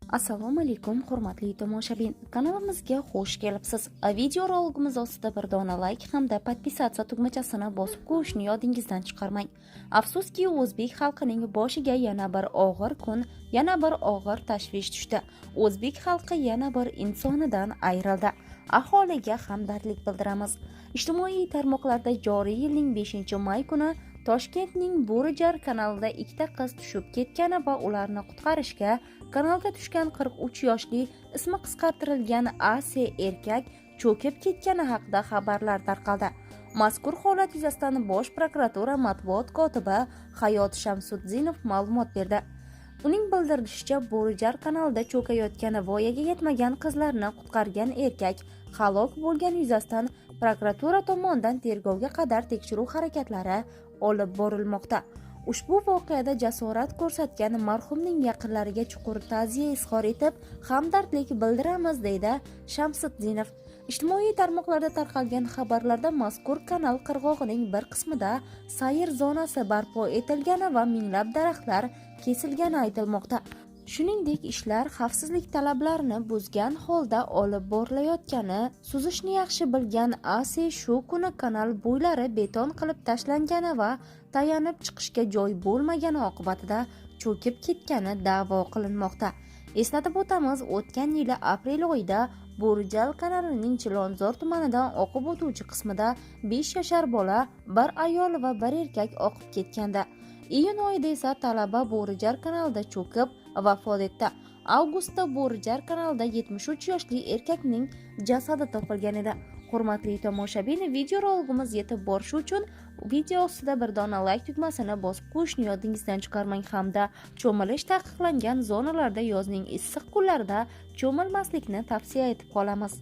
Assalomu alaykum, hurmatli tomoshabin. Kanalimizga xush kelibsiz. Video roligimiz ostida bir dona like hamda podpisatsiya tugmachasini bosib qo'yishni yodingizdan chiqarmang. Afsuski, o'zbek xalqining boshiga yana bir og'ir kun, yana bir og'ir tashvish tushdi. O'zbek xalqi yana bir insonidan ayrildi. Aholiga hamdardlik bildiramiz. Ijtimoiy tarmoqlarda joriy yilning 5-may kuni Toshkentning Bo'rijar kanalida ikkita qiz tushib ketgani va ularni qutqarishga kanalga tushgan 43 yoshli ismi qisqartirilgan Asi erkak cho'kib ketgani haqida xabarlar tarqaldi. Mazkur holat yuzasidan Bosh prokuratura matbuot kotibi Hayot Shamsutdinov ma'lumot berdi. Uning bildirishicha, Bo'rijar kanalida cho'kayotgan voyaga yetmagan qizlarni qutqargan erkak halok bo'lgani yuzasidan prokuratura tomonidan tergovga qadar tekshiruv harakatlari olib borilmoqda. Ushbu voqeada jasorat ko'rsatgan marhumning yaqinlariga chuqur ta'ziya izhor etib, hamdardlik bildiramiz, deydi Shamsutdinov. Ijtimoiy tarmoqlarda tarqalgan xabarlarda mazkur kanal qirg'og'ining bir qismida sayr zonasi barpo etilgani va minglab daraxtlar kesilgani aytilmoqda. Shuningdek, ishlar xavfsizlik talablarini buzgan holda olib borilayotgani, suzishni yaxshi bilgan Asi shu kuni kanal bo'ylari beton qilib tashlangani va tayanib chiqishga joy bo'lmagani oqibatida cho'kib ketgani da'vo qilinmoqda. Eslatib o'tamiz, o'tgan yili aprel oyida Bo'rijar kanalining Chilonzor tumanidan oqib o'tuvchi qismida 5 yashar bola, bir ayol va bir erkak oqib ketgandi. Iyun oyida esa talaba Bo'rijar kanalida cho'kib vafot etdi. Avgustda Bo'rijar kanalida 73 yoshli erkakning jasadi topilgan edi. Hurmatli tomoshabin, video roligimiz yetib borishi uchun video ostida bir dona like tugmasini bosib qo'yishni yodingizdan chiqarmang hamda cho'milish taqiqlangan zonalarda yozning issiq kunlarida cho'milmaslikni tavsiya etib qolamiz.